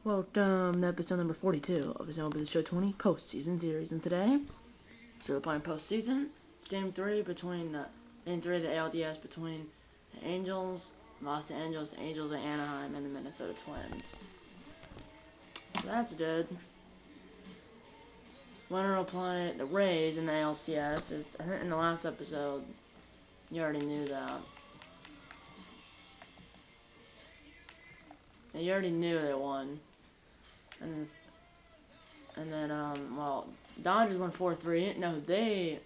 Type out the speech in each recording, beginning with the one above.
Welcome to episode number 42 of his MLB Show 20 Postseason series, and today, so we're playing Postseason. Game 3 between Game 3 of the ALDS between the Angels, Los Angeles Angels of Anaheim, and the Minnesota Twins. So that's good. Winner will play the Rays in the ALCS. I think in the last episode, you already knew that. Yeah, you already knew they won. And then, well, Dodgers won 4-3. No, they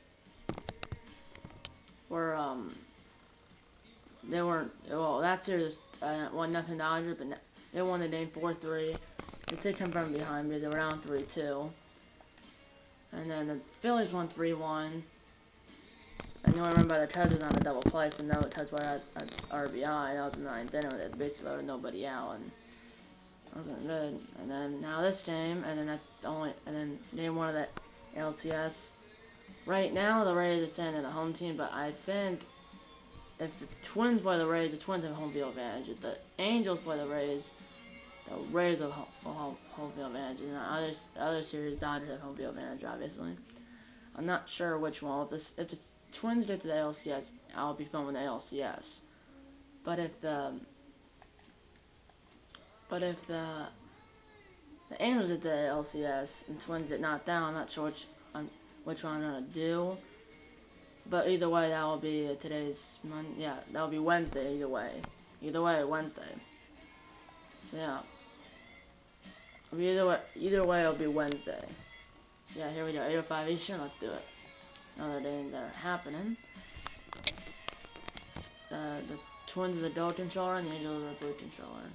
were, they weren't, well, that series, 1-0 Dodgers, but they won the game 4-3. They did come from behind because they were down 3-2. And then the Phillies won 3-1. And you want to remember the Cubs was on a double play, so no Cubs were at RBI. That was the ninth inning with basically loaded nobody out, and wasn't good. And then now this game, and then that's and then game 1 of the LCS. Right now the Rays are standing the home team, but I think if the Twins play the Rays have home field advantage. If the Angels play the Rays will have home field advantage. And the other series, Dodgers have home field advantage, obviously. I'm not sure which one. If the Twins get to the ALCS, I'll be fine with the ALCS. But if the Angels get to the LCS and Twins get knocked down, I'm not sure which one I'm gonna do. But either way, that will be that will be Wednesday. Either way, Wednesday. So yeah, either way, it'll be Wednesday. Yeah, here we go. 8:05 Eastern. Let's do it. Another day that are happening. The Twins are the gold controller and the Angels are the blue controller.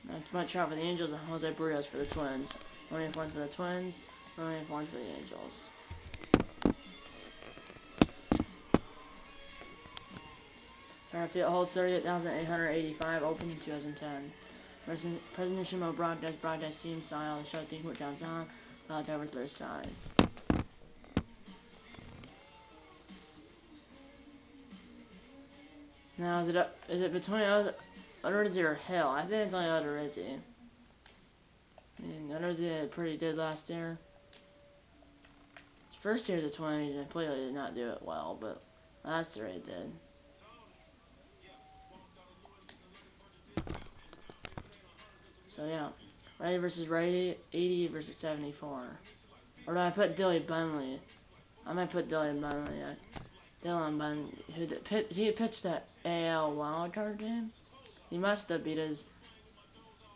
That's my chart for the Angels and Jose Barrios for the Twins. Ryan Fornes for the Twins, Ryan Fornes for the Angels. Field holds 38,885, open in 2010. Presidential broadcast team style, the show thing put downtown, over 3 stars. Now, is it between Odorizzi or Hill? I think it's only Odorizzi. I mean, Odorizzi did pretty good last year. His first year of the 20s, he completely did not do it well, but last year he did. So yeah, righty versus righty, 80 versus 74. Or do I put Dilly Bunley? I might put Dilly Bunley. Dylan Bunley, he pitched that AL wildcard game. He must have because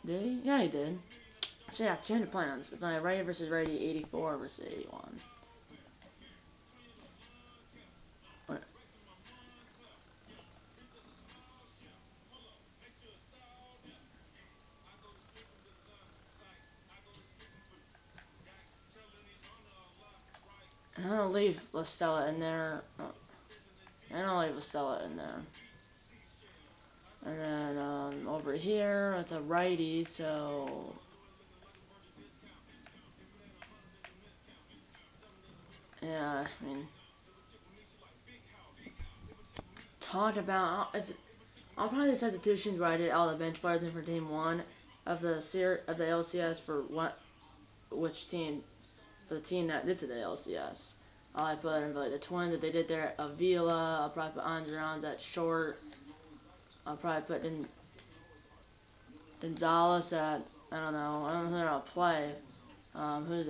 did he? Yeah, he did. So yeah, change of plans. It's only righty versus righty, 84 versus 81. I'm gonna leave Listella in there. I'm gonna leave Listella in there. And then over here, it's a righty, so yeah, I mean, talk about I'll probably the substitutions where I did all the bench players in for team 1 of the LCS for which team for the team that did to the LCS. I put in like the Twins that they did there at Avila. I'll probably put Andreons at short. I'll probably put in Gonzalez at I don't know who I'll play. I think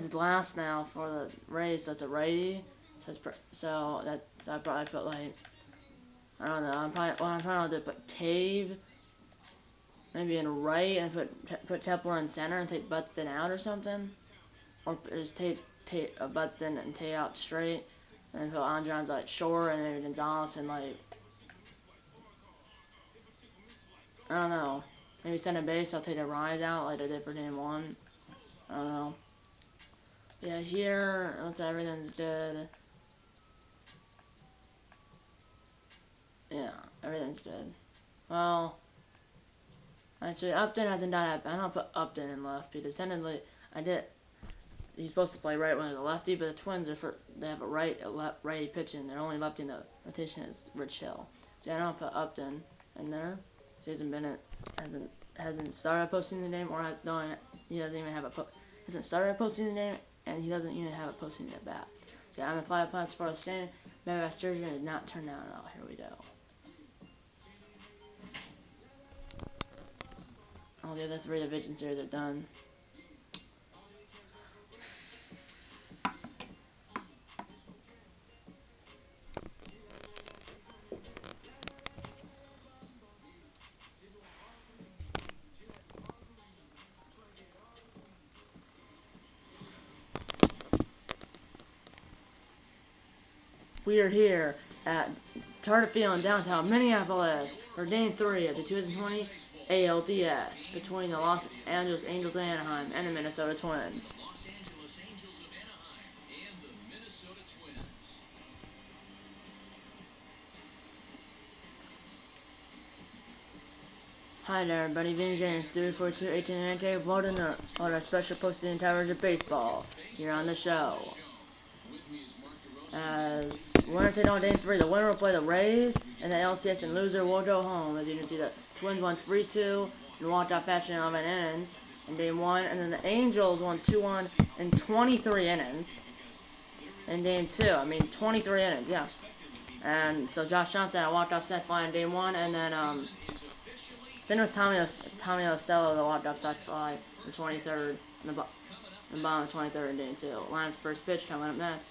it's last now for the Rays. That's a righty. So I probably put like I don't know. I'm trying to put Cave maybe in right and put Tepler in center and take Buxton out or something, or just take Buxton and Tay out straight, and then put Andreons like short and maybe Gonzalez and like I don't know. Maybe center base. I'll take a Rise out like I did for game 1. I don't know. Yeah, here looks like everything's good. Yeah, everything's good. Well, actually, Upton hasn't done that. I don't put Upton in left because technically I did. he's supposed to play right when he's a lefty, but the Twins they have a righty pitching. They're only lefty in the rotation is Rich Hill. So I don't put Upton in there. So he hasn't started posting the name, or he doesn't even have hasn't started posting the name, and he doesn't even have a posting at bat. So on the 5 points for the stand, Maybe Sturgeon did not turn down at all. Here we go. All the other 3 division series are done. We are here at Target Field in downtown Minneapolis for Game 3 of the 2020 ALDS between the Los Angeles Angels of Anaheim and the Minnesota Twins. Hi there, everybody. Vinny James, 342-1890, voting on our special postseason coverage of baseball here on the show. As winner take on Game 3, the winner will play the Rays, and the LCS and loser will go home. As you can see, the Twins won 3-2 in walk-off fashion in 11 innings in Game 1, and then the Angels won 2-1 in 23 innings in Game 2. I mean, 23 innings, yeah. And so Josh Johnson had a walk-off set fly in Game 1, and then it was Tommy Ostello, the walk-off set fly in 23rd, in the bottom of 23rd in Game 2. Lions' first pitch coming up next.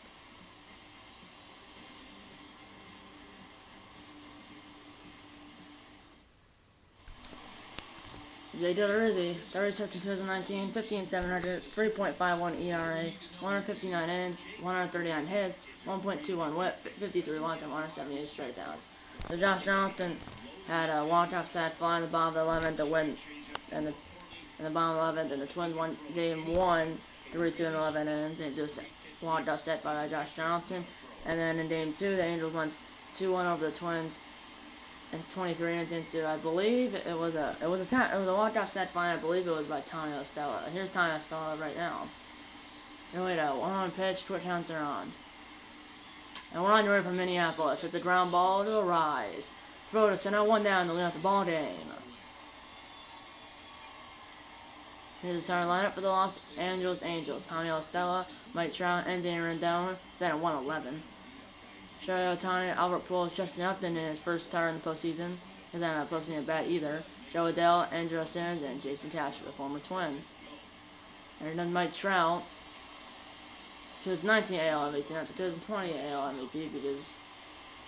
J. Rizzi, 36 in 2019, 15-700, 3.51 ERA, 159 innings, 139 hits, 1.21 WHIP, 53 runs, and 178 strikeouts. So Josh Johnson had a walk-off sack fly in the bottom of the 11th to win, in the bottom of the 11th, and the Twins won Game 1, 3-2 in 11 innings, and just walk-off sack fly by Josh Johnson. And then in Game 2, the Angels won 2-1 over the Twins. And 23 innings into, I believe it was a walk-off set fly. I believe it was by Tommy Ostello. Here's Tommy Ostello right now. Here we go. 1-on pitch. Quick counts are on. And we're on your way from Minneapolis. It's a ground ball to the rise. Throw to center, 1 down to lead off the ball game. Here's the starting lineup for the Los Angeles Angels. Tommy Ostello, Mike Trout, and Danny Rendon. Then at 1-11. Shohei Ohtani, Albert Pujols, Justin Upton in his first start in the postseason. He's not posting a bat either. Joe Adell, Andrew Sims, and Jason Cashner, the former Twins. And then Mike Trout, 2019 AL MVP, not the 2020 AL MVP, because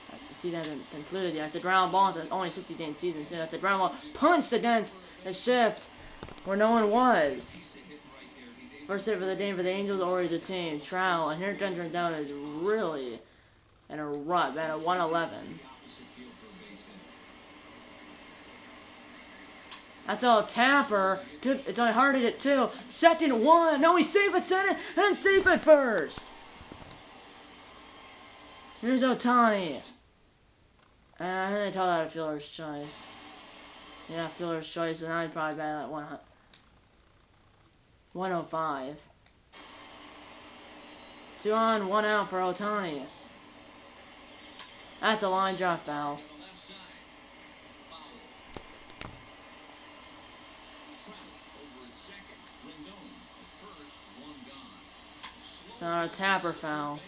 the season hasn't concluded yet. It's a ground ball, it's only a 60-game season, so that's a ground ball punched against the shift where no one was. First hit for the game for the Angels, already the team. Trout, and here Andrew Rendon is really and a run at a 1-11. That's all Tapper. Good. It's only hard to hit 2. Second 1. No, he's safe at center and safe at first. Here's Ohtani. I think they call that a fielder's choice. Yeah, fielder's choice, and now he's probably batting at 105. 2 on, 1 out for Ohtani. That's a line drive foul. It's another Tapper foul.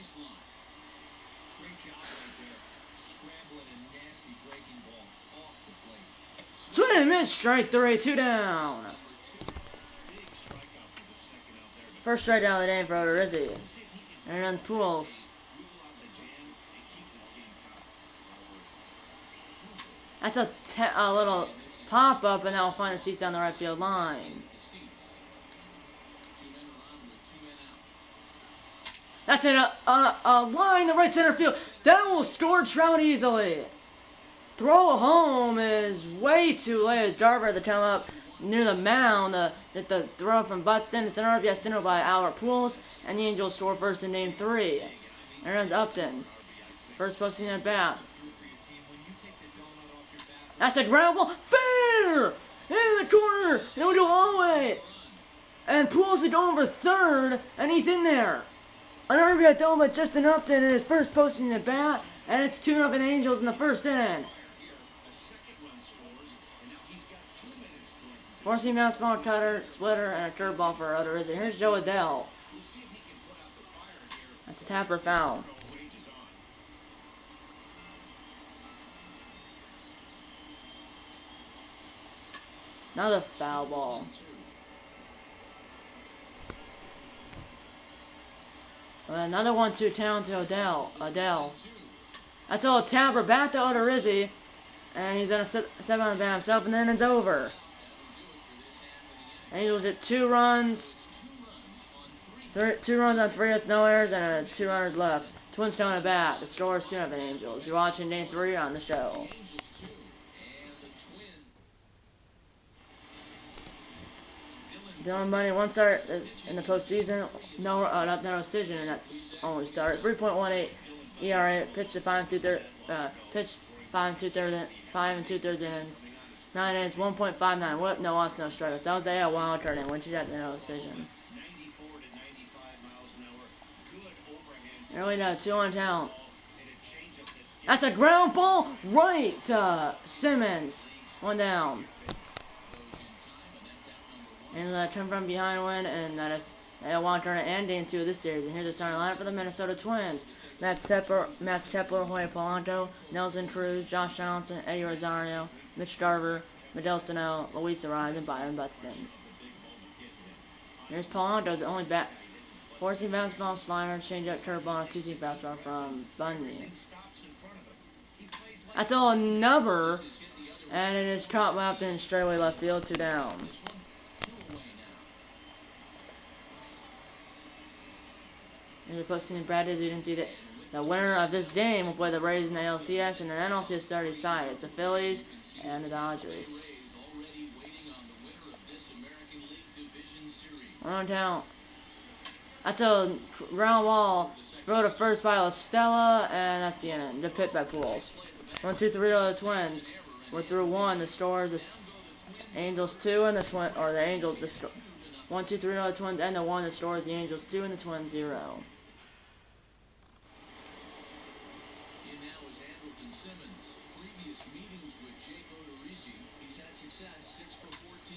Swing and miss, strike 3, 2 down. First strikeout of the day for Rizzi. And then Pujols. That's a little pop-up, and now we'll find the seats down the right field line. That's it, a line in the right center field. That will score Trout easily. Throw home is way too late. Jarver had to come up near the mound. Get the throw from Buxton. It's an RBI single by Albert Pujols, and the Angels score first in Game 3. And runs Upton. First postseason at bat. That's a ground ball. Fair! In the corner! It'll go all the way! and pulls it over third, and he's in there. An RBI double by Justin Upton in his first postseason at bat, and it's 2-0 Angels in the first inning. 4-seam fastball, cutter, splitter, and a curveball for Odorizzi. Here's Joe Adell. That's a tapper foul. Another foul ball. Another 1-2 count to Adell. That's all tapper back to Odorizzi, and he's gonna step on the bat himself, and then it's over. Angels get 2 runs. 2 runs on 3 with no errors, and 2 runners left. Twins coming at bat. The score is 2-0 Angels. You're watching Game 3 on the show. Dylan Bundy, 1 start in the postseason. No decision in that only start. 3.18 ERA. Pitched to 5 2/3 innings. 9 innings, 1.59 whip, no loss, no strikeouts. That was a wild card in which he got no decision. Early now, 2-1 count. That's a ground ball right to Simmons. 1 down. And come from behind win, and that is a wild card and Game 2 of this series. And here's the starting lineup for the Minnesota Twins. Matt Kepler, Jorge Polanco, Nelson Cruz, Josh Donaldson, Eddie Rosario, Mitch Garver, Miguel Sano, Luis Arraez, and Byron Buxton. Here's Polanco, the only bat. 4-seam fastball, slider, changeup, curveball, and 2-seam fastball from Bundy. That's all another, and it is caught up in straightaway left field, 2 down. Here's the postseason practice. You can see that the winner of this game will play the Rays in the ALCS, and the NLCS started side. It's the Phillies and the Dodgers. 1 count. That's a ground ball. Throw to first by Estella, and that's the end. The pit by Pools. 1-2-3 to the Twins. We're through 1. The score is the Angels 2 and the Twins, or the Angels. 1-2-3 to the Twins and the 1. The score is the Angels 2 and the Twins 0.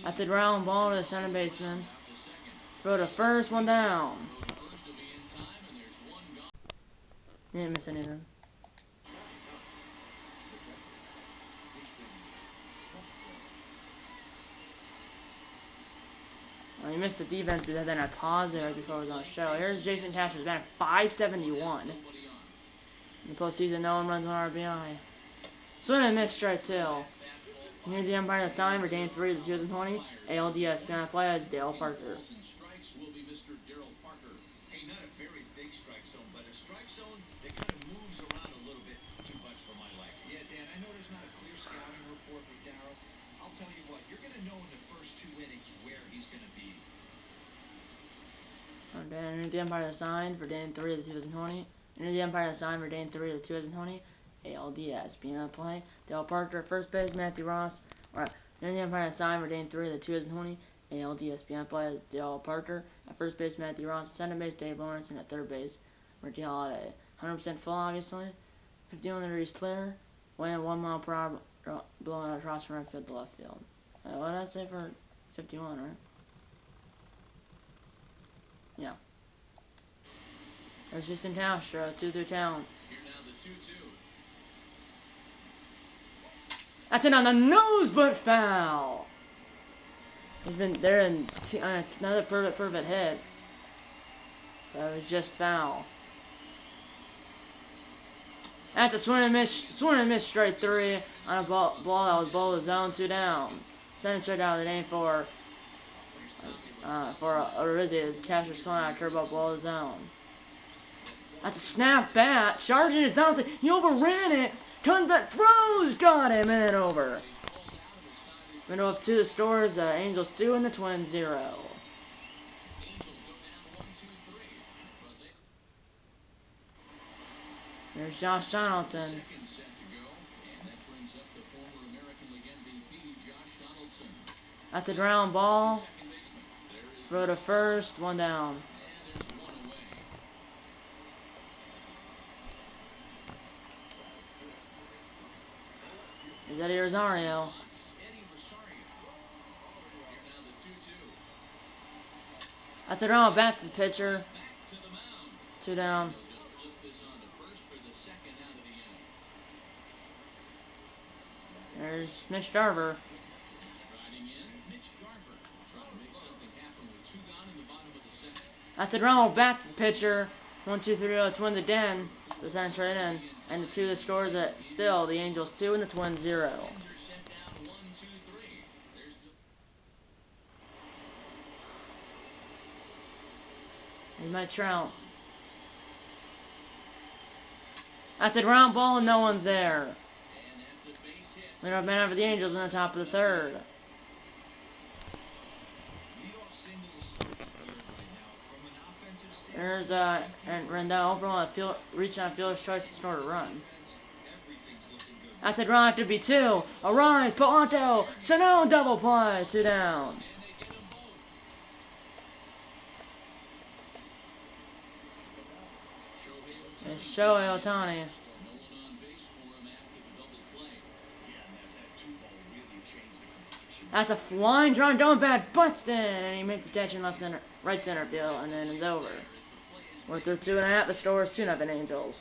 That's a ground ball to the center baseman. Throw to first, 1 down. Didn't miss anything. Well, you missed the defense because then I paused it right before I was on the show. Here's Jason Cashman's batting .571. In the postseason, no one runs on RBI. Swing and miss, strike 2. Here's the umpire this time for Game 3 of the 2020 ALDS. Gonna play as Dale Parker. Hey, not a very big strike zone, but a strike zone that kind of moves around a little bit too much for my liking. Yeah, Dan, I know there's not a clear scouting report with Darryl. I'll tell you what, you're going to know in the first 2 innings where he's going to be. Okay, and here's the umpire assigned for Game 3 of the 2020. And here's the umpire assigned for Game 3 of the 2020 ALDS. Being on the play, Dale Parker at first base, Matthew Ross. Alright, here's the umpire assigned for Game 3 of the 2020 ALDS. Being on the play is Dale Parker at first base, Matthew Ross. Center base, Dave Lawrence. And at third base, Richie Holiday. 100% full, obviously. 51 degrees clear. Wind 1 mile per hour, blowing across from right field to left field. What did I say for 51, right? Yeah. There's Houston Castro, 2-2 count. That's it on the nose, but foul. He's been there in another perfect hit. That was just foul. That's a swing and miss straight 3 on a ball that was below the zone, 2 down. Second straight out of the game for Odorizzi as Castro swung out a curveball below the zone. That's a snap bat. Charging is down. He overran it. Comes back, throws, got him, and over. Window up to the scores, the Angels 2 and the Twins 0. There's Josh Donaldson. That's a ground ball. Throw to first, 1 down. Is Eddie Rosario? That's it around back to the pitcher. 2 down. There's Mitch Garver. That's it around back to the pitcher. 1, 2, 3, the Twins again. The Saints right in. And the two that scores at still the Angels 2 and the Twins 0. Here's Mike Trout. That's a ground ball and no one's there. Leadoff man for the Angels in the top of the 3rd. There's and Rendell overall reach on fielder's choice to score a run. That's a run after B2. Arise, Polanco, Sano double play, 2 down. It's Shohei Ohtani. That's a flying drawn going back, Buxton, and he makes the catch in right center field, and then it's over. We're through 2.5. The score is 2-0 Angels.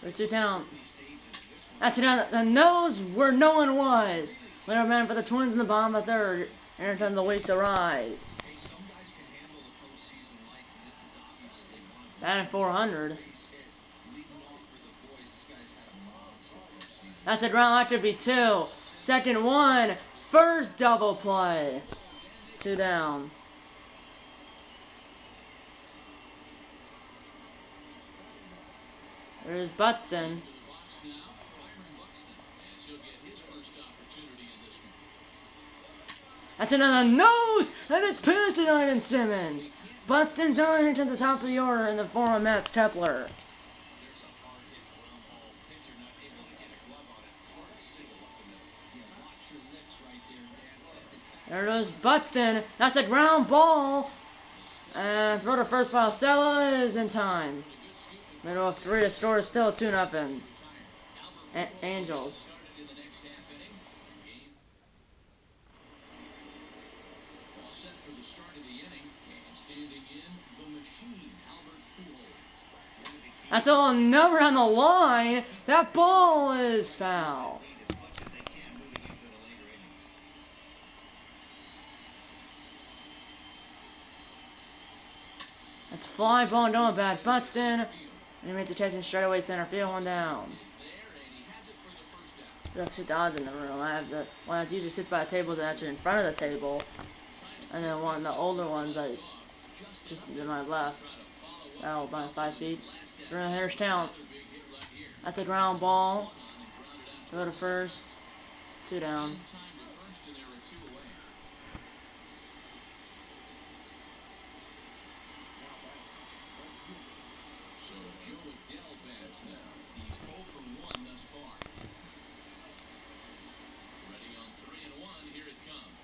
We're 2 down. That's it. The nose where no one was. Leadoff man for the Twins in the bottom of the 3rd. And time the waits to rise. Batting 400. That's a ground out to be 2. Second 1. First double play. 2 down. There's Buxton. That's another nose, and it's past Ivan Simmons. Buxton's on into the top of the order in the form of Matt Kepler. There goes Buxton. That's a ground ball. And throw to first ball. Stella is in time. Middle of 3. The score is still 2-0. Angels. That's all number on the line. That ball is foul. That's fly ball going back. Buxton. And he makes the catch in straightaway center field. 1 down. There's 2 dogs in the room. One that usually sits by the table is actually in front of the table. And then one of the older ones like just to my left. Oh, about 5 feet. Here's Talent. That's a ground ball. Go to first. 2 down.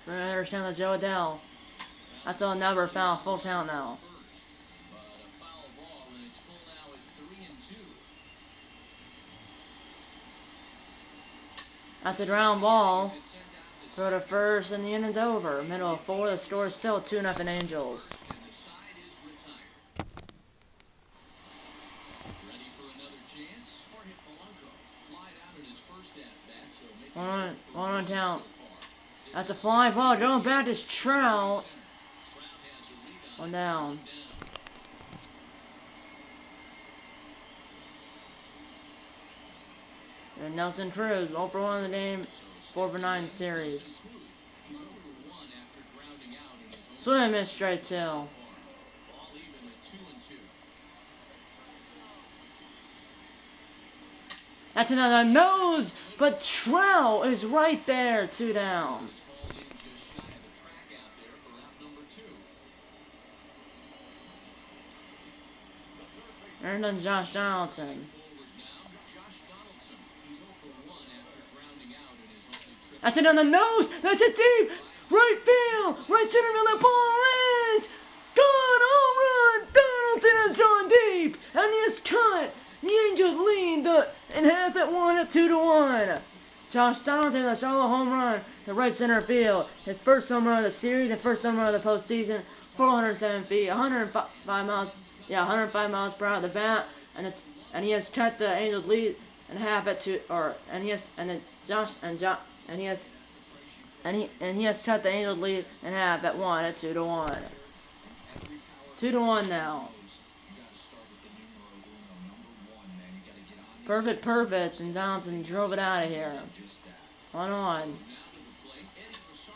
Here's Talent, Joe Adell. That's all never foul. Full count now. That's a ground ball. Throw to first, and the inning's over. Middle of 4. The score is still 2-0 Angels. One on Talent. That's a fly ball. Going back to Trout. 1 down. And Nelson Cruz, 0 for 1 in the game, 4 for 9 series. Swing missed straight to. That's another nose, but Trout is right there, 2 down. And then Josh Donaldson. That's it on the nose. That's it deep. Right field. Right center field. That ball is gone. Home run. Donaldson is drawn deep. And he is cut. The Angels lead in half at 1 at 2-1. Josh Donaldson with a solo home run to right center field. His first home run of the series and first home run of the postseason. 407 feet. 105 miles. Yeah, 105 miles per hour at the bat. And he has cut the Angels lead in half at 2. And he has cut the Angels lead in half at 1 at 2-1. 2-1 now. Perfect, and Donaldson drove it out of here. 1-1.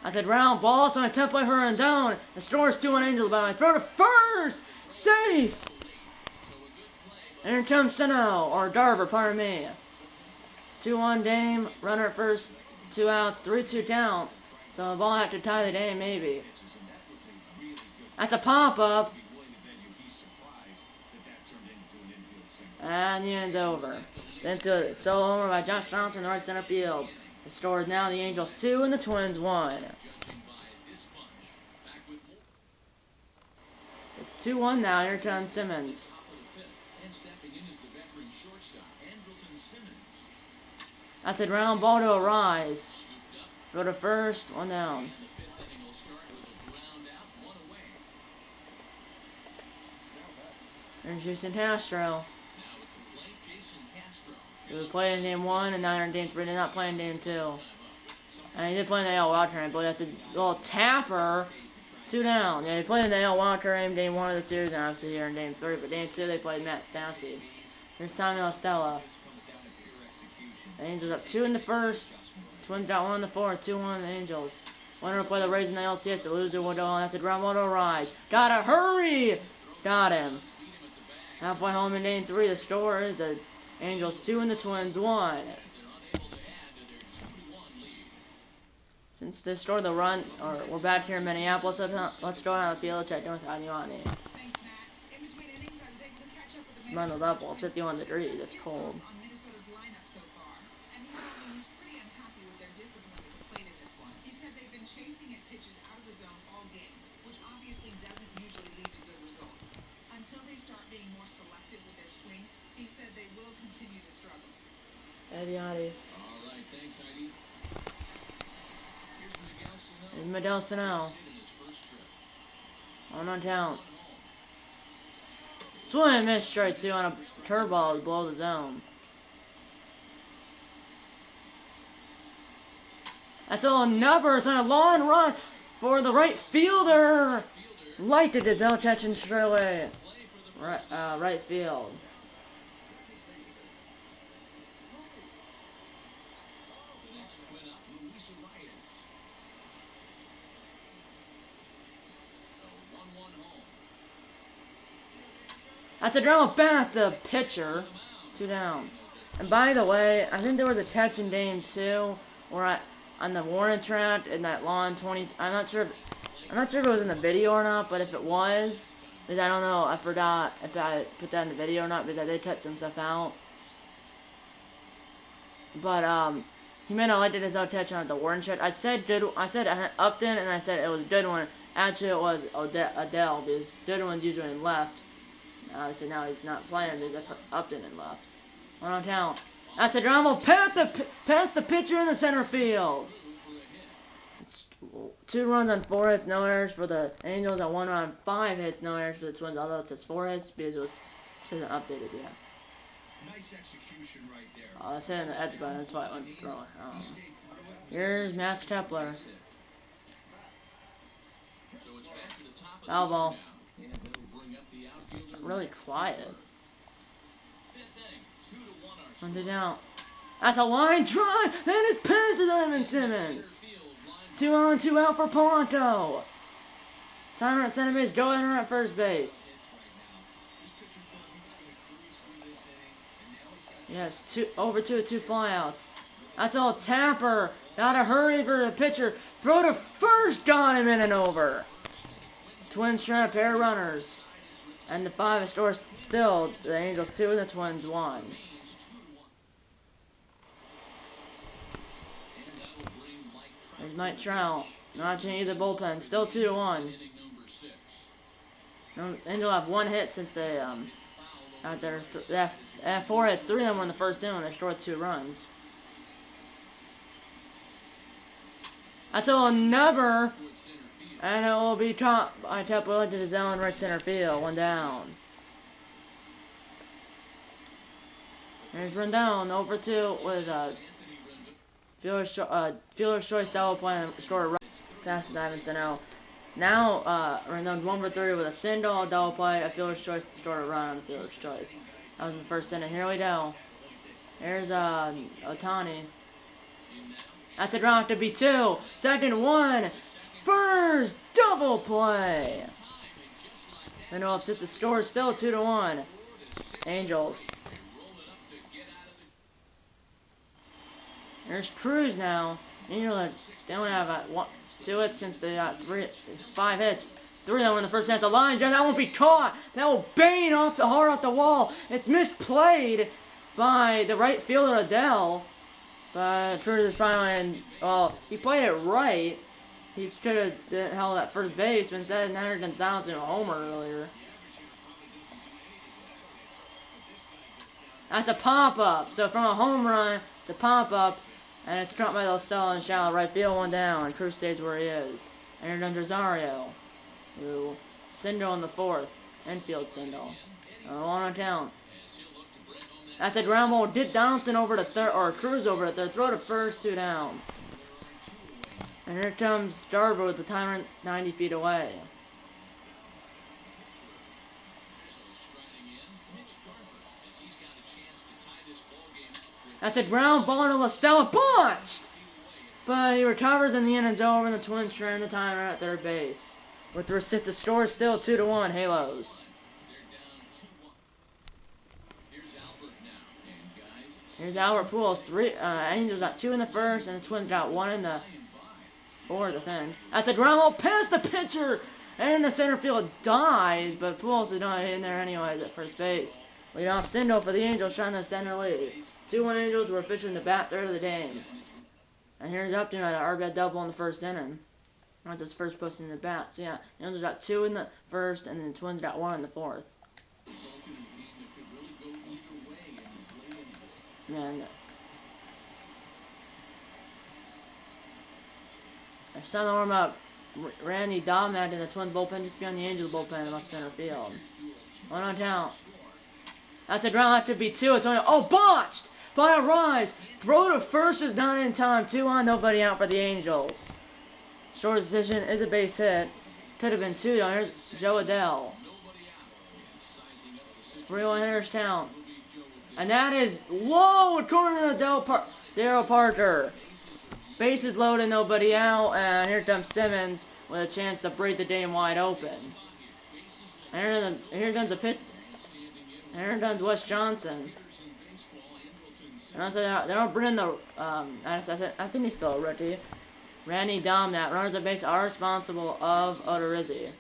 I said round ball, so I attempt by her and down. The score is 2-1 Angels by my throw to first, safe. And here comes Sano, or Darver, pardon me. 2-1 Dame, runner at first, 2 outs, 3-2 count. So the ball have to tie the game, maybe. That's a pop-up. And the end's over. Then to a solo homer by Josh Johnson, right center field. The score is now the Angels 2 and the Twins 1. It's 2-1 now. Here comes Simmons. That's a ground ball to Arise. Go to first, 1 down. There's Jason Castro. He was playing in game 1 and now they're in game 3. They're not playing game 2. And he did play in the AL wildcard, but that's a little tapper. 2 down. Yeah, he played in the AL wildcard in game 1 of the series and obviously here in game 3. But game 2 they played Matt Stassi. Here's Tommy La Stella. The Angels up 2 in the first. Twins got 1 in the fourth. 2-1 the Angels. Winner will play the Rays in the LCS. The loser will go on. That's a ground ball to Arise. Gotta hurry! Got him. Halfway home in game 3. The score is the Angels 2 and the Twins 1. Since they scored the run, or we're back here in Minneapolis, let's go down the field, check in with Anyani. Run the level, 51 degrees, it's cold. Eddie. All right, thanks, Heidi. Here's Miguel Sano. On count. Swing and miss straight 2 on a curveball below the zone. That's all another. It's on a long run for the right fielder. Lighted his own catching straight away. Right field. That's a draw back the pitcher. 2 down. And by the way, I think there was a catch in game 2 where on the warning track in that lawn 20. I'm not sure if it was in the video or not, but if it was, because I don't know, I forgot if I put that in the video or not because I did cut some stuff out. But he may not like it his own catch on the warning track. I said Upton and I said it was a good one. Actually, it was Adele because good one's usually in left. So now he's not playing because Upton and left. 1 on count. That's a drama past the pitcher in the center field. It's 2 runs on 4 hits, no errors for the Angels, and 1 run on 5 hits, no errors for the Twins. Although it says 4 hits because it isn't updated yet. Nice execution right there. I said in the edge button, that's why I went to throw it. Here's Max Kepler. Foul ball. Really quiet. 1 down. That's a line drive. Then it's past to Diamond Simmons. 2 on, 2 out for Polanco. Timer at center base. Go ahead at first base. Yes, over 2 with 2 flyouts. That's all Tapper. Gotta hurry for the pitcher. Throw to first. Got him in and over. Twins trying to pair runners. And the 5 scores still the Angels 2 and the Twins 1. There's Mike Trout. Not changing either bullpen. Still 2-1. Angels have 1 hit since they got their they have 4 hits. 3 of them were in the first inning when they scored 2 runs. That's a number, and it will be caught by Tepwilla to the zone right center field. 1 down. There's Rendon over 2 with fielder's choice double play and score a run past Davidson out. Now Rendon's 1 for 3 with a single, a double play, a fielder's choice to score a run on the fielder's choice. That was in the first inning. Here we go. Here's Ohtani. That's a draw to be 2. Second 1. First double play. And off the score is still 2-1. Angels. There's Cruz now. Angels don't have 2 hits since they got 5 hits. 3 of them in the first half. The line drive, that won't be caught. That will bang off the hard off the wall. It's misplayed by the right fielder Adele. But Cruz is finally, well, he played it right. He could have held at first base, but instead Nader Gonzalez in a homer earlier. That's a pop-up. So from a home run to pop-ups, and it's caught by Lostella in shallow right field, 1 down, and Cruz stays where he is. And then Rosario, who single in the 4th, infield single. 1 on count. That's a ground ball. Did Donaldson over to third, or Cruz over to third. Throw to first, 2 down. And here comes Garber with the timer 90 feet away. That's a ground ball to Lostella. Bunch! But he recovers and the inning's over, and the Twins turn the timer at third base. With the score still 2-1, Halos. Here's Albert Pujols. Angels got 2 in the first, and the Twins got 1 in the 4th, I think. That's a ground ball past the pitcher, and the center field dies, but Pujols is not in there anyways at first base. Leadoff single for the Angels, trying to center lead. 2-1 Angels were officially in the bat third of the game. And here's Upton at an RBI double in the first inning. Not his first post in the bat. So yeah, the Angels got 2 in the first, and then the Twins got 1 in the 4th. And I saw the warm up. Randy Domnack in the Twins bullpen just beyond the Angels bullpen in left center field. 1 on count. That's a ground out to be 2. It's only botched by a Rise. Throw to first is not in time. 2 on, nobody out for the Angels. Short decision is a base hit. Could have been 2 though. Here's Joe Adele. 3-1 hitters count. And that is low according to Daryl Parker. Bases loaded, nobody out, and here comes Simmons with a chance to break the game wide open. And here comes the pitch. And here comes Wes Johnson. And they don't bring the I think he's still a rookie. Randy Domnack. Runners at base are responsible of Odorizzi.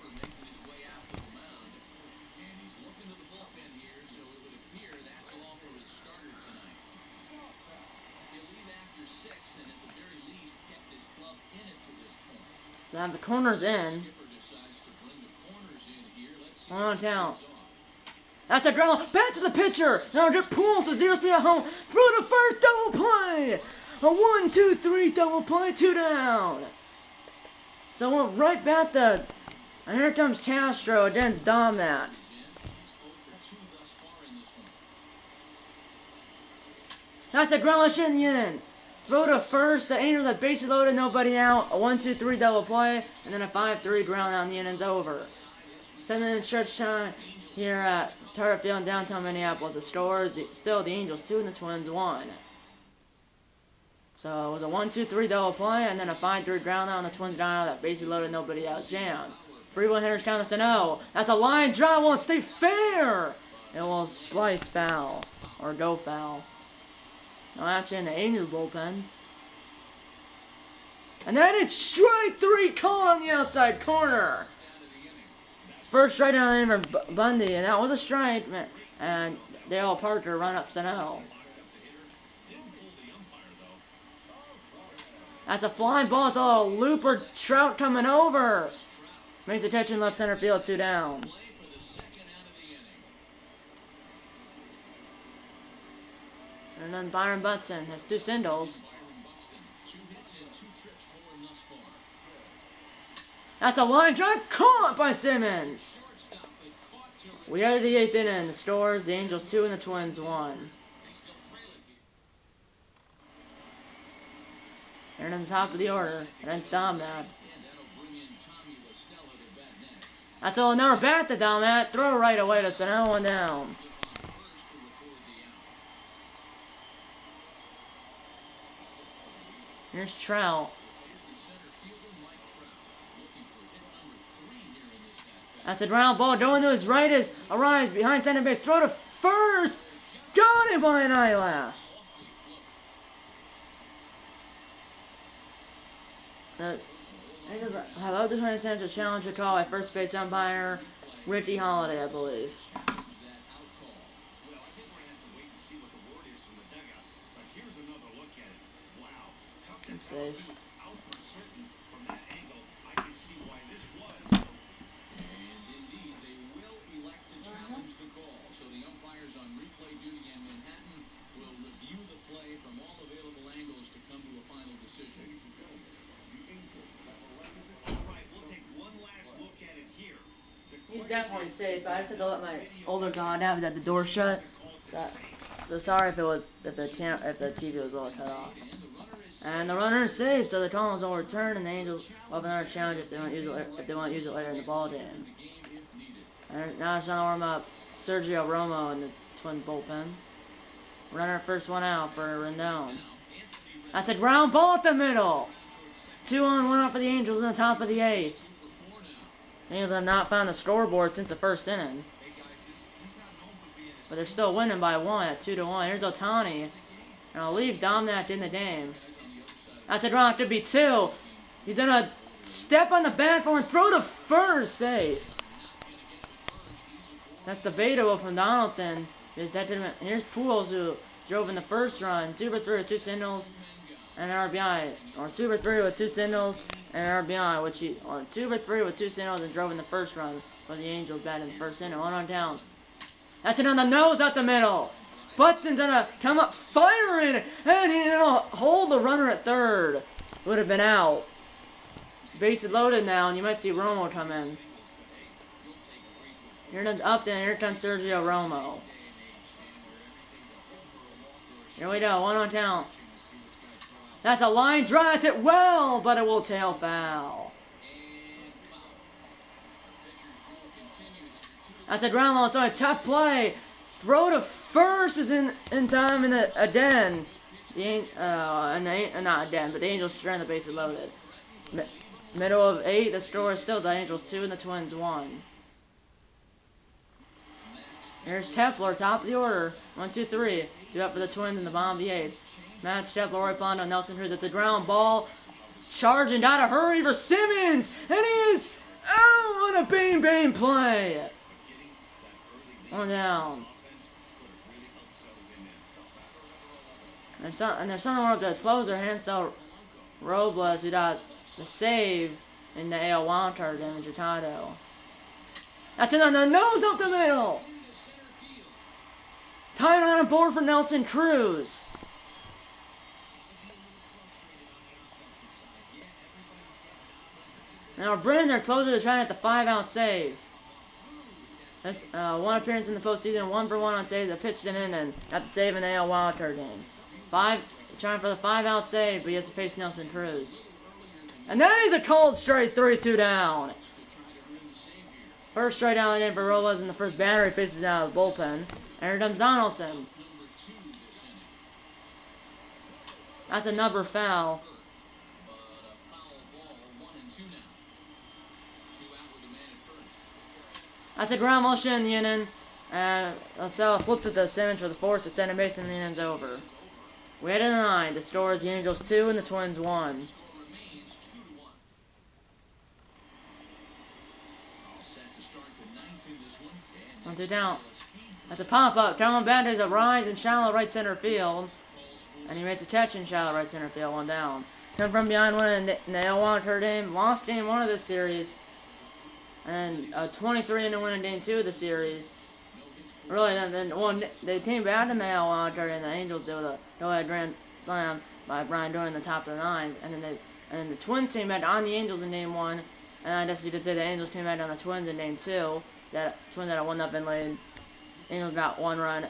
Now the corner's in. 1 on count. That's a ground. Back to the pitcher. Now get Pujols to 0-3 at home. Throw to first. Double play. A 1-2-3 double play. 2 down. So we're right back to. And here comes Castro against Domnack. That's a ground in the end. Throw to first, the Angels have bases loaded, nobody out. A 1-2-3 double play, and then a 5-3 ground out, and the inning's over. 7-minute stretch time here at Target Field in downtown Minneapolis. The score is still the Angels 2 and the Twins 1. So it was a 1-2-3 double play, and then a 5-3 ground out, and the Twins down out. That bases loaded, nobody out. Jam. 3-1 hitters count us to no. That's a line drive. Won't stay fair. It will slice foul or go foul. No action in the Angels bullpen. And then it's strike 3 called on the outside corner. First strike down the inning for Bundy, and that was a strike. And Dale Parker run up to no. That's a flying ball. It's a little looper. Trout coming over. Makes a catch in left center field, 2 down. And then Byron Buxton has 2 singles. That's a line drive caught by Simmons. We are the 8th inning. The Stores, the Angels 2 and the Twins 1. They're in the top of the order against Domnat. That's all another bat to Domnat. Throw right away to center, 1 down. Here's Trout. That's a ground ball. Going to his right is Arise behind center base. Throw to first. Got him by an eyelash. How about the 20 cents a challenge to call by first base umpire Ricky Holiday, I believe. It's safe. He's definitely safe, but I just had to let my older god have it at the door shut. So sorry if the TV was all cut off. And the runner is safe, so the Columns will return, and the Angels will have another challenge if they want to use it later in the ball game. And now it's going to warm up Sergio Romo in the Twins bullpen. Runner first, 1 out for Rendon. That's a ground ball at the middle. 2 on, 1 out for the Angels in the top of the 8th. The Angels have not found the scoreboard since the first inning. But they're still winning by 1 at 2-1. Here's Ohtani. And I'll leave Domnat in the game. That's a draw. It could be 2. He's going to step on the bat for and throw to first. Safe. That's the beta from Donaldson. Here's Pujols, who drove in the first run. 2 for 3 with 2 singles and an RBI. Or 2 for 3 with 2 singles and an RBI. Or 2 for 3 with 2 singles and drove in the first run for the Angels bat in the first inning. 1 on down. That's it on the nose out the middle. Buxton's gonna come up firing, and he's gonna hold the runner at third. Would have been out. Bases loaded now, and you might see Romo come in. Here comes Sergio Romo. Here we go, 1 on down. That's a line drive, hit well, but it will tail foul. That's a ground ball. It's only a tough play. Throw to first is in time in a den. Not a den, but the Angels strand the bases loaded. Middle of 8, the score is still the Angels 2 and the Twins 1. Here's Kepler, top of the order. 1, 2, 3. 2 up for the Twins in the bottom of the 8th. Matt Kepler, Roy Pondo, Nelson Cruz at the ground ball. Charging, gotta hurry for Simmons, and he is out on a bang play. 1 down. And there's something wrong with the closer, Hansel Robles, who got the save in the AL wildcard game in Chicago. That's it on the nose up the middle. Tied on a board for Nelson Cruz. Now Brennan, their closer, is trying to hit the 5-out save. That's 1 appearance in the postseason, 1 for 1 on saves. That pitched an inning at the save in the AL wildcard game. Trying for the 5-out save, but he has to face Nelson Cruz. And that is a cold straight 3-2 down. First straight down in for Robles in the first batter. He faces out of the bullpen. And here comes Donaldson. That's another foul. That's a ground motion in the inning. And Lascelles flips it to Simmons for the force to center base, and the inning's over. We head to the 9. The score is the Angels 2 and the Twins 1. 1-2 down. That's a pop-up. John Bandit's a rise in shallow right center field. And he makes a catch in shallow right center field, 1 down. Come from behind one, and they all want her game. Lost game 1 of this series. And a 23-inning win in game 2 of the series. Really, then they came back and they all wanted her, and the Angels did with a no-hit grand slam by Brian Doyle in the top of the 9th. And then the Twins came back on the Angels in game 1. And I guess you could say the Angels came back on the Twins in game 2. That Twins had a 1-0 lead. Angels got 1 run.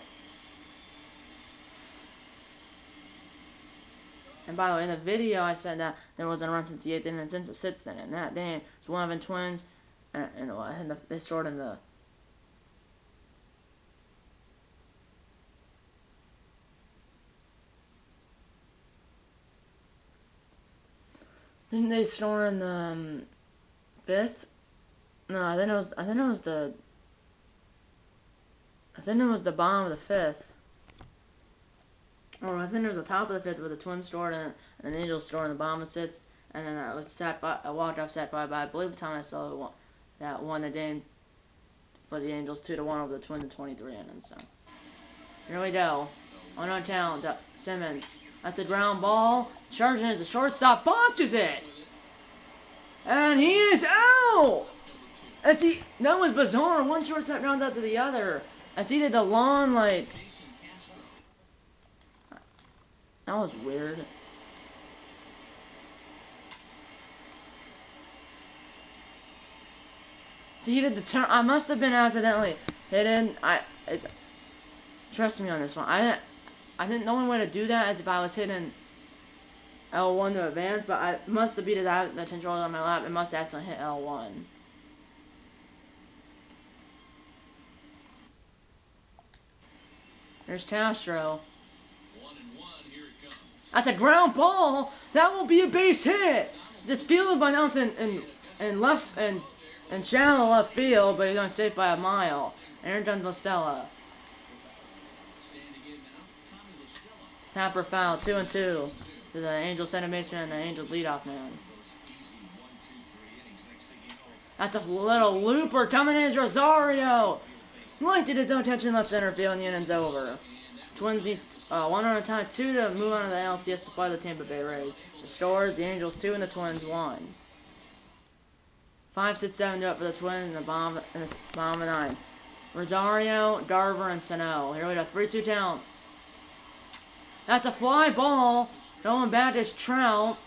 And by the way, in the video I said that there wasn't a run since the 8th inning, and since the 6th inning. That day, it's 1-0 Twins, and they scored in the... Didn't they score in the 5th? No, I think it was the bottom of the 5th. Or I think it was the top of the 5th where the Twins scored and the Angels scored in the bottom of the 6th, and then it was a walk-off set by I believe Thomas Sullivan that won the game for the Angels 2-1 over the Twins in 23 innings. So here we go. On our town, Simmons. That's a ground ball. Charging as the shortstop botches it, and he is out. That was bizarre. One shortstop rounds out to the other. As he did the lawn like. That was weird. So he did the turn. I must have been accidentally hidden. Trust me on this one. I didn't. The only way to do that is if I was hitting L1 to advance, but I must have beat it out the controller on my lap. It must have accidentally hit L1. There's Castro. That's a ground ball. That will be a base hit. Just fielded by Nelson in left and shallow left field, but he's going safe by a mile. Aaron comes LaStella. Tapper foul, 2-2 to the Angels center baseman and the Angels leadoff man. That's a little looper coming in. Rosario linked it his own attention left center field, and the inning's over. Twins need 1 on a time, 2 to move on to the LCS to play the Tampa Bay Rays. The scores: the Angels 2 and the Twins 1. 5, 6, 7 do it for the Twins in the bottom of the 9. Rosario, Garver, and Sano. Here we go, 3-2 count. That's a fly ball. Going back is Trout.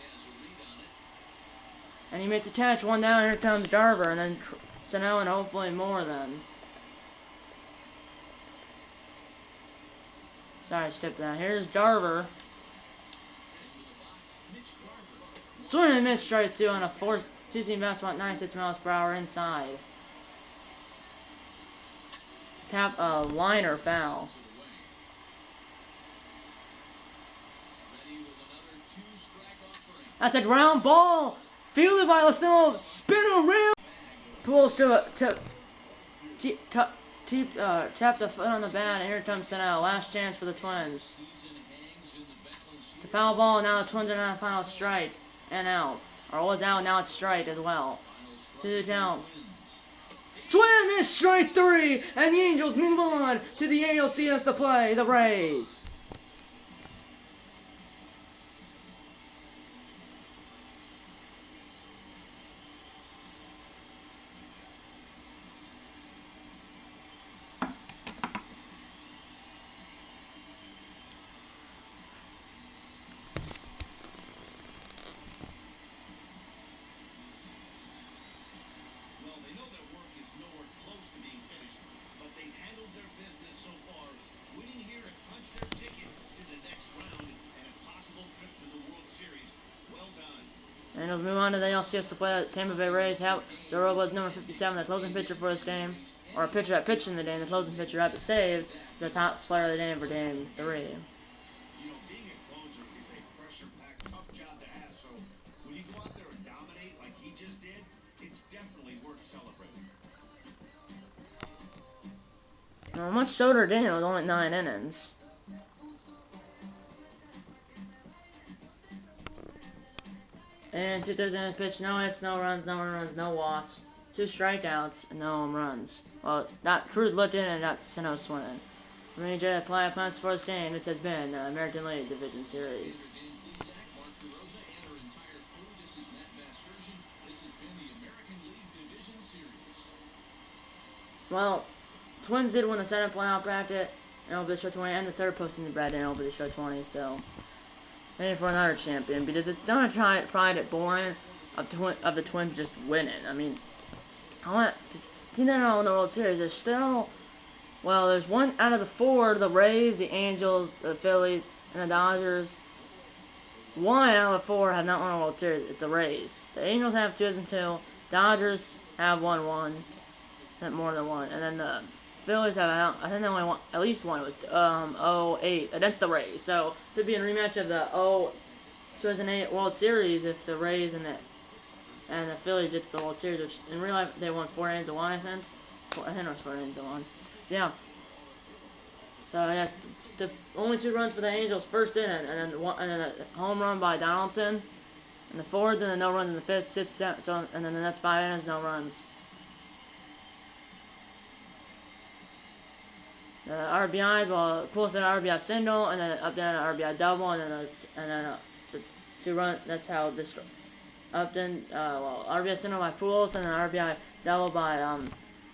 And he makes a catch. 1 down. Here comes Garver, and then Sano, and hopefully more then. Sorry, skip that. Here's Garver. Swing and miss, strike 2 on a 2-seam fastball at 96 miles per hour inside. Tap liner foul. That's a ground ball. Fielded by Lucillo. Spin around. Pulls to tap the foot on the bat, and here comes Sano. Last chance for the Twins. It's a foul ball, and now the Twins are on a final strike and out. Or was out, now it's strike as well. 2 count. Swing miss, strike 3, and the Angels move on to the ALCS to play the Rays. And we'll move on to the LCS to play the Tampa Bay Rays. Zero was number 57, the closing pitcher for this game. Or a pitcher that pitched in the game, the closing pitcher at the save, the top player of the game for game 3. You know, being a closer is a pressure-packed, tough job to have, so when you go out there and dominate like he just did, it's definitely worth celebrating. Well, much shorter game, it was only 9 innings. And 2/3 innings pitch, no hits, no runs, no walks. 2 strikeouts and no home runs. Well, not Cruz lifting and not Sano swinging. For me, Jay, playoff punch first game. This has been the American League Division Series. Well, Twins did win the 7th playoff bracket in MLB Show 20 and the 3rd postseason bracket in MLB Show 20, so maybe for another champion, because it's not find it boring of the Twins just winning. I mean, team that are in the World Series, there's still, well, there's one out of the 4, the Rays, the Angels, the Phillies, and the Dodgers. 1 out of the 4 have not won a World Series. It's the Rays. The Angels have 2-2. Dodgers have 1-1. Not more than 1. And then the Phillies have, I think they only won, at least one was 08 against the Rays. So it could be a rematch of the 2008 World Series if the Rays and the Phillies gets the World Series, which in real life they won 4 games to 1, I think. I think it was 4 games to 1. So, yeah. So yeah, the only 2 runs for the Angels first inning, and then a home run by Donaldson in the 4th, and then no runs in the 5th, 6th, 7th. So and then the next 5 innings, no runs. The RBIs, well, Pujols had an RBI single, and then Upton had an RBI double, and then a 2-run. That's how this Upton, RBI single by Pujols, and then an RBI double by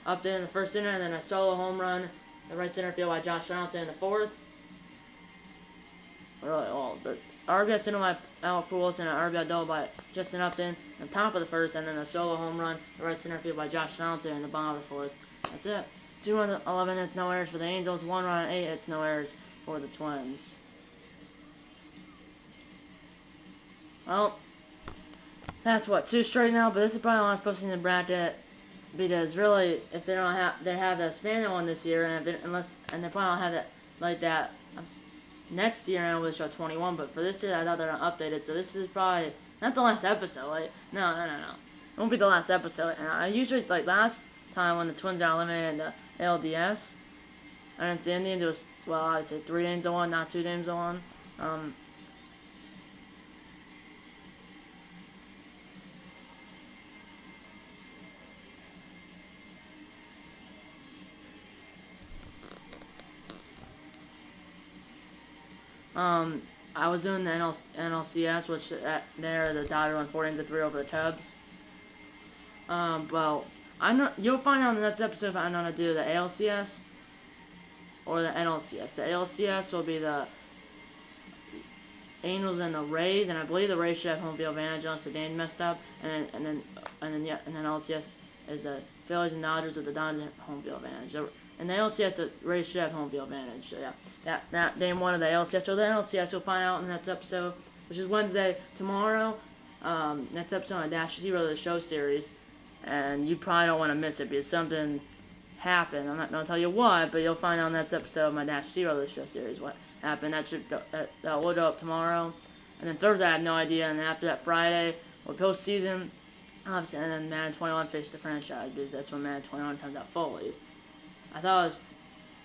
Upton in the 1st inning, and then a solo home run, the right center field by Josh Donaldson in the 4th. Really, well, the RBI single by Albert Pujols, and an RBI double by Justin Upton on top of the 1st, and then a solo home run, the right center field by Josh Donaldson in the bottom of the 4th. That's it. 2 runs, 11 hits, no errors for the Angels. 1 run, 8 hits, no errors for the Twins. Well, that's what, 2 straight now, but this is probably the last postseason bracket, because really, if they don't have, they have the Hispanic one this year, and they probably don't have that like that next year, and we'll show 21. But for this year, I thought they're gonna update it, so this is probably not the last episode. Like, no, it won't be the last episode. And I usually, like last time when the Twins got eliminated in the LDS, and it's the Indians, it was, well, I'd say 3 games to 1, not 2 games to 1. I was doing the NLCS, which there the Dodgers won 4-3 over the Cubs. Well, you'll find out in the next episode if I'm gonna do the ALCS or the NLCS. The ALCS will be the Angels and the Rays, and I believe the Rays should have home field advantage unless the game messed up. And then LCS is the Phillies and Dodgers with the Dodgers home field advantage. And the LCS, the Rays should have home field advantage. So yeah, that game 1 of the LCS. So the LCS you'll find out in the next episode, which is Wednesday tomorrow. Next episode on Dash Zero, the show series, and you probably don't want to miss it because something happened. I'm not gonna tell you what, but you'll find out in the next episode of my Dash Zero, the show series, what happened. That will go up tomorrow, and then Thursday I have no idea, and then after that Friday or postseason, obviously, and then Madden 21 face the franchise because that's when Madden 21 comes out fully. I thought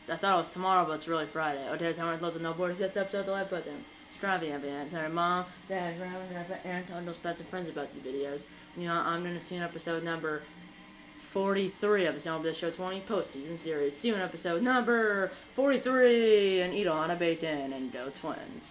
it was tomorrow, but it's really Friday. Okay, so I'm gonna close the no borders. This episode, the like button. Subscribe if you haven't. Tell your mom, dad, grandma, and tell those pets and friends about the videos. You know, I'm gonna see in episode number 43 of the MLB Show 20 postseason series. See you in episode number 43, and eat a lot of bacon and go Twins.